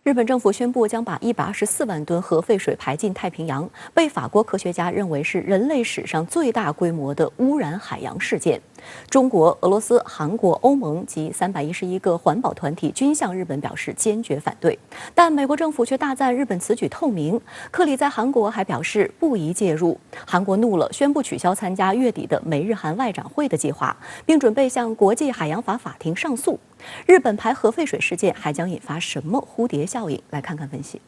日本政府宣布将把124万吨核废水排进太平洋，被法国科学家认为是人类史上最大规模的污染海洋事件。中国、俄罗斯、韩国、欧盟及311个环保团体均向日本表示坚决反对，但美国政府却大赞日本此举透明。克里在韩国还表示不宜介入，韩国怒了，宣布取消参加月底的美日韩外长会的计划，并准备向国际海洋法法庭上诉。日本排核废水事件还将引发什么蝴蝶效应？来看看分析。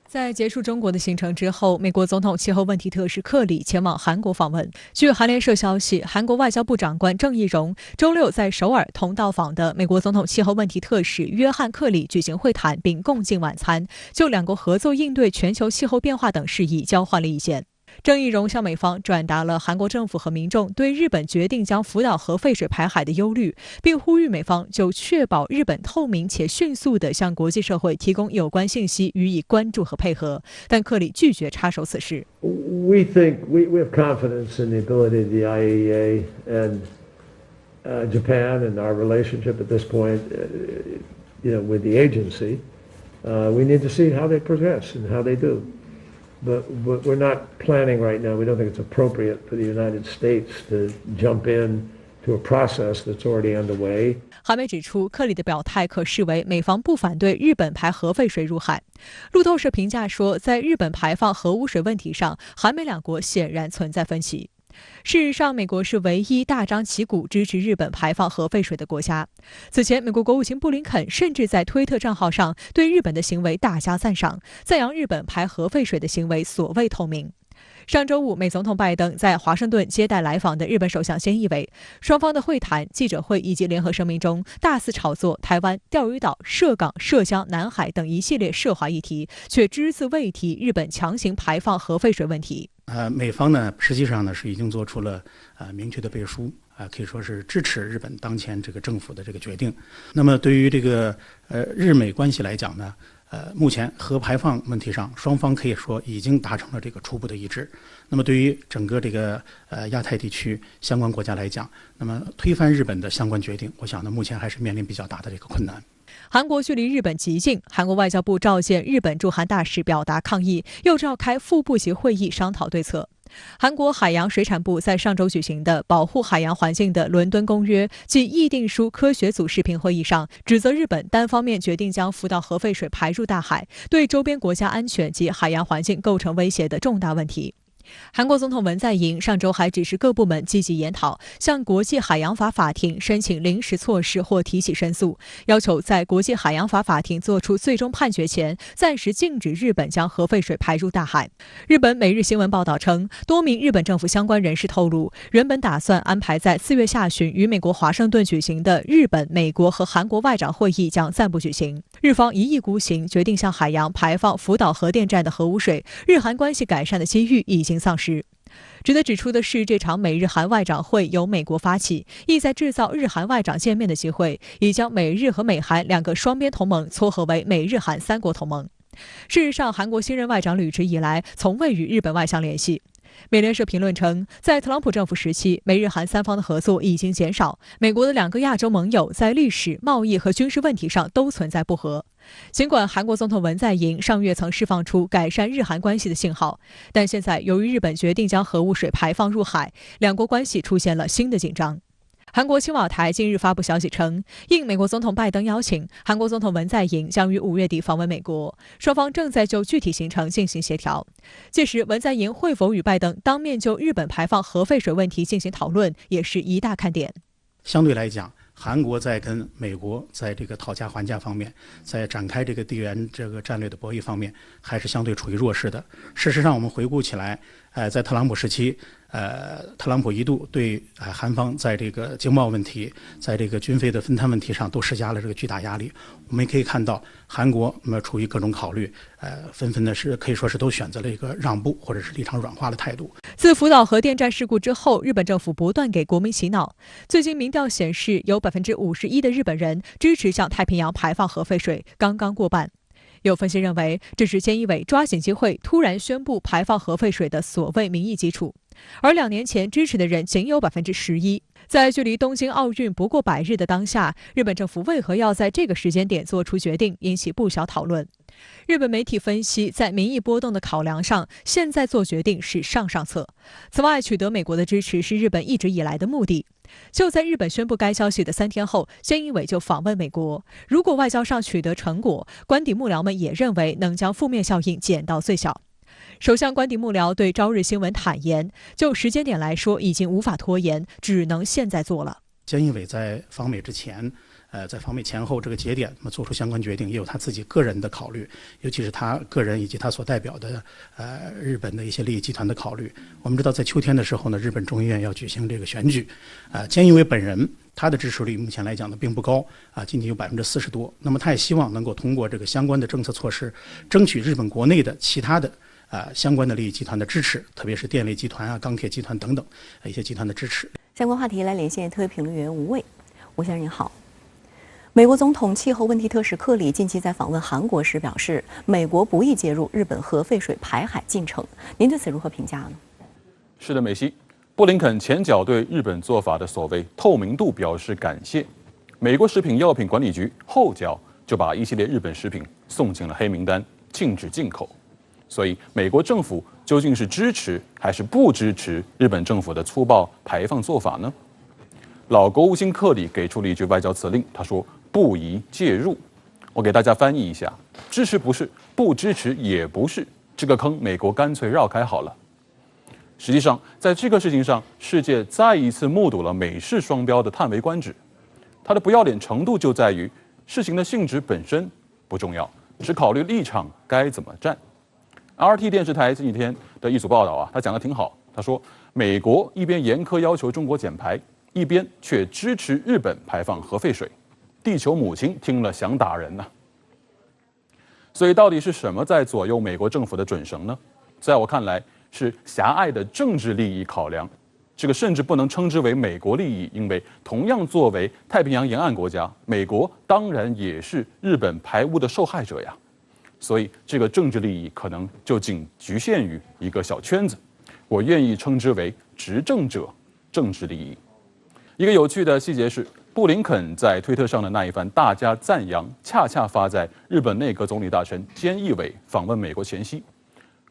在结束中国的行程之后，美国总统气候问题特使克里前往韩国访问。据韩联社消息，韩国外交部长官郑义溶周六在首尔同到访的美国总统气候问题特使约翰·克里举行会谈，并共进晚餐，就两国合作应对全球气候变化等事宜交换了意见。郑义溶向美方转达了韩国政府和民众对日本决定将福岛核废水排海的忧虑，并呼吁美方就确保日本透明且迅速地向国际社会提供有关信息予以关注和配合。但克里拒绝插手此事。We think we have confidence in the ability of the IAEA and Japan and our relationship at this point, with the agency. We need to see how they progress and how they do.But we're not planning right now. We don't think it's appropriate for the United States to jump in to a process that's already underway. 韩媒指出，克里的表态可视为美方不反对日本排核废水入海。路透社评价说，在日本排放核污水问题上，韩美两国显然存在分歧。事实上，美国是唯一大张旗鼓支持日本排放核废水的国家。此前，美国国务卿布林肯甚至在推特账号上对日本的行为大加赞赏，赞扬日本排核废水的行为所谓透明。上周五，美总统拜登在华盛顿接待来访的日本首相菅义伟，双方的会谈、记者会以及联合声明中大肆炒作台湾、钓鱼岛、涉港、涉疆、南海等一系列涉华议题，却只字未提日本强行排放核废水问题。美方呢，实际上呢是已经做出了明确的背书可以说是支持日本当前这个政府的这个决定。那么对于这个日美关系来讲呢，目前核排放问题上，双方可以说已经达成了这个初步的一致。那么对于整个这个亚太地区相关国家来讲，那么推翻日本的相关决定，我想呢目前还是面临比较大的这个困难。韩国距离日本极近，韩国外交部召见日本驻韩大使表达抗议，又召开副部级会议商讨对策。韩国海洋水产部在上周举行的保护海洋环境的伦敦公约暨议定书科学组视频会议上，指责日本单方面决定将福岛核废水排入大海，对周边国家安全及海洋环境构成威胁的重大问题。韩国总统文在寅上周还指示各部门积极研讨，向国际海洋法法庭申请临时措施或提起申诉，要求在国际海洋法法庭作出最终判决前，暂时禁止日本将核废水排入大海。日本每日新闻报道称，多名日本政府相关人士透露，原本打算安排在4月下旬于美国华盛顿举行的日本、美国和韩国外长会议将暂不举行。日方一意孤行，决定向海洋排放福岛核电站的核污水，日韩关系改善的机遇已经丧失。值得指出的是，这场美日韩外长会由美国发起，意在制造日韩外长见面的机会，以将美日和美韩两个双边同盟撮合为美日韩3国同盟。事实上，韩国新任外长履职以来，从未与日本外相联系。美联社评论称，在特朗普政府时期，美日韩3方的合作已经减少，美国的2个亚洲盟友在历史、贸易和军事问题上都存在不和。尽管韩国总统文在寅上月曾释放出改善日韩关系的信号，但现在由于日本决定将核污水排放入海，两国关系出现了新的紧张。韩国青瓦台近日发布消息称，应美国总统拜登邀请，韩国总统文在寅将于5月底访问美国，双方正在就具体行程进行协调。届时，文在寅会否与拜登当面就日本排放核废水问题进行讨论，也是一大看点。相对来讲，韩国在跟美国在这个讨价还价方面，在展开这个地缘这个战略的博弈方面，还是相对处于弱势的。事实上，我们回顾起来，在特朗普时期，特朗普一度对韩方在这个经贸问题，在这个军费的分摊问题上都施加了这个巨大压力。我们也可以看到，韩国出于各种考虑，纷纷的是可以说是都选择了一个让步或者是立场软化的态度。自福岛核电站事故之后，日本政府不断给国民洗脑。最近民调显示，有51%的日本人支持向太平洋排放核废水，刚刚过半。有分析认为，这是菅义伟抓紧机会突然宣布排放核废水的所谓民意基础，而2年前支持的人仅有11%。在距离东京奥运不过100日的当下，日本政府为何要在这个时间点做出决定，引起不小讨论。日本媒体分析，在民意波动的考量上，现在做决定是上策。此外，取得美国的支持是日本一直以来的目的。就在日本宣布该消息的3天后，菅义伟就访问美国。如果外交上取得成果，官邸幕僚们也认为能将负面效应减到最小。首相官邸幕僚对朝日新闻坦言，就时间点来说，已经无法拖延，只能现在做了。菅义伟在访美之前，在访美前后这个节点，做出相关决定，也有他自己个人的考虑，尤其是他个人以及他所代表的日本的一些利益集团的考虑。我们知道，在秋天的时候呢，日本众议院要举行这个选举，菅义伟本人他的支持率目前来讲呢并不高仅仅有40%多。那么他也希望能够通过这个相关的政策措施，争取日本国内的其他的相关的利益集团的支持，特别是电力集团钢铁集团等等一些集团的支持。相关话题来连线特约评论员吴卫。吴先生您好。美国总统气候问题特使克里近期在访问韩国时表示，美国不宜介入日本核废水排海进程。您对此如何评价呢？是的，美西，布林肯前脚对日本做法的所谓透明度表示感谢，美国食品药品管理局后脚就把一系列日本食品送进了黑名单，禁止进口。所以，美国政府究竟是支持还是不支持日本政府的粗暴排放做法呢？老国务卿克里给出了一句外交辞令，他说不宜介入。我给大家翻译一下：支持不是，不支持也不是，这个坑美国干脆绕开好了。实际上，在这个事情上，世界再一次目睹了美式双标的叹为观止。它的不要脸程度就在于事情的性质本身不重要，只考虑立场该怎么站。RT 电视台这几天的一组报道他讲得挺好。他说，美国一边严苛要求中国减排，一边却支持日本排放核废水，地球母亲听了想打人呢。所以，到底是什么在左右美国政府的准绳呢？在我看来，是狭隘的政治利益考量。这个甚至不能称之为美国利益，因为同样作为太平洋沿岸国家，美国当然也是日本排污的受害者呀。所以，这个政治利益可能就仅局限于一个小圈子，我愿意称之为执政者政治利益。一个有趣的细节是，布林肯在推特上的那一番大家赞扬，恰恰发在日本内阁总理大臣菅义伟访问美国前夕。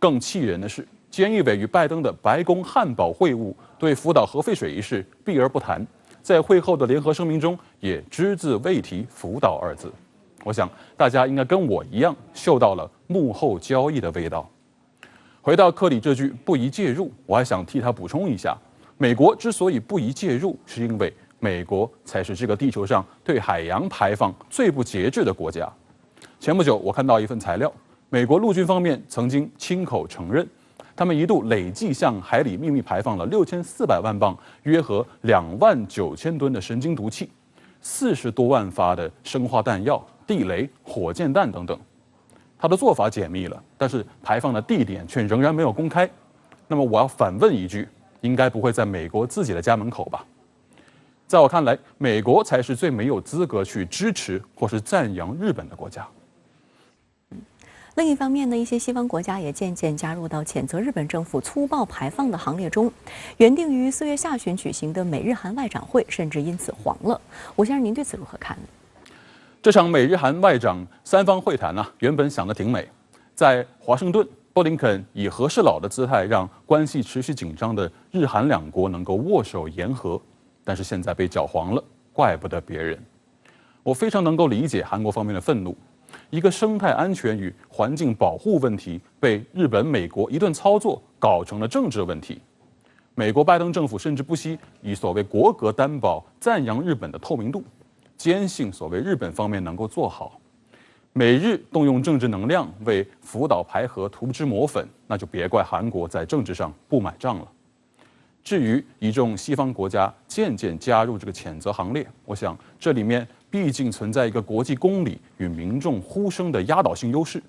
更气人的是，菅义伟与拜登的白宫汉堡会晤对福岛核废水一事避而不谈，在会后的联合声明中也只字未提福岛2字。我想大家应该跟我一样嗅到了幕后交易的味道。回到克里这句不宜介入，我还想替他补充一下，美国之所以不宜介入，是因为美国才是这个地球上对海洋排放最不节制的国家。前不久我看到一份材料，美国陆军方面曾经亲口承认，他们一度累计向海里秘密排放了6400万磅，约合29000吨的神经毒气，40多万发的生化弹药、地雷、火箭弹等等。他的做法解密了，但是排放的地点却仍然没有公开。那么我要反问一句，应该不会在美国自己的家门口吧？在我看来，美国才是最没有资格去支持或是赞扬日本的国家。另一方面呢，一些西方国家也渐渐加入到谴责日本政府粗暴排放的行列中。原定于4月下旬举行的美日韩外长会，甚至因此黄了。吴先生，您对此如何看呢？这场美日韩外长3方会谈原本想得挺美，在华盛顿，布林肯以和事佬的姿态，让关系持续紧张的日韩两国能够握手言和，但是现在被搅黄了，怪不得别人。我非常能够理解韩国方面的愤怒。一个生态安全与环境保护问题被日本、美国一顿操作搞成了政治问题。美国拜登政府甚至不惜以所谓国格担保赞扬日本的透明度，坚信所谓日本方面能够做好。美日动用政治能量为福岛排核涂脂抹粉，那就别怪韩国在政治上不买账了。至于一众西方国家渐渐加入这个谴责行列，我想这里面毕竟存在一个国际公理与民众呼声的压倒性优势。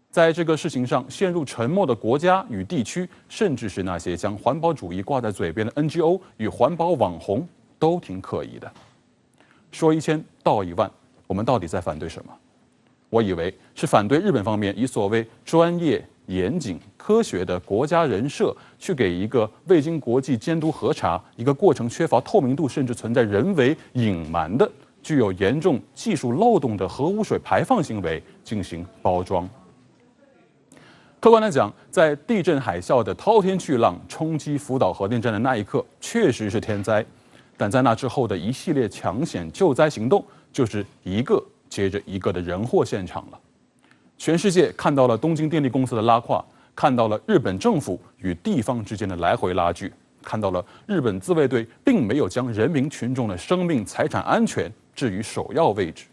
在这个事情上陷入沉默的国家与地区，甚至是那些将环保主义挂在嘴边的 NGO 与环保网红，都挺可疑的。说1000道10000，我们到底在反对什么？我以为是反对日本方面以所谓专业、严谨、科学的国家人设去给一个未经国际监督核查、一个过程缺乏透明度，甚至存在人为隐瞒的、具有严重技术漏洞的核污水排放行为进行包装。客观来讲，在地震海啸的滔天巨浪冲击福岛核电站的那一刻，确实是天灾。但在那之后的一系列抢险救灾行动，就是一个接着一个的人祸现场了。全世界看到了东京电力公司的拉胯，看到了日本政府与地方之间的来回拉锯，看到了日本自卫队并没有将人民群众的生命财产安全置于首要位置。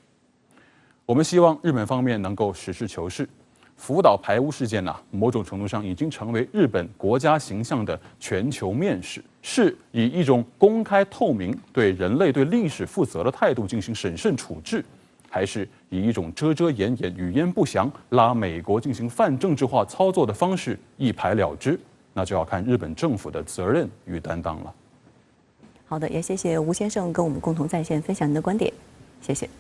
我们希望日本方面能够实事求是。福岛排污事件某种程度上已经成为日本国家形象的全球面试，是以一种公开透明、对人类、对历史负责的态度进行审慎处置，还是以一种遮遮掩掩、语焉不详、拉美国进行泛政治化操作的方式一排了之，那就要看日本政府的责任与担当了。好的，也谢谢吴先生跟我们共同在线分享您的观点，谢谢。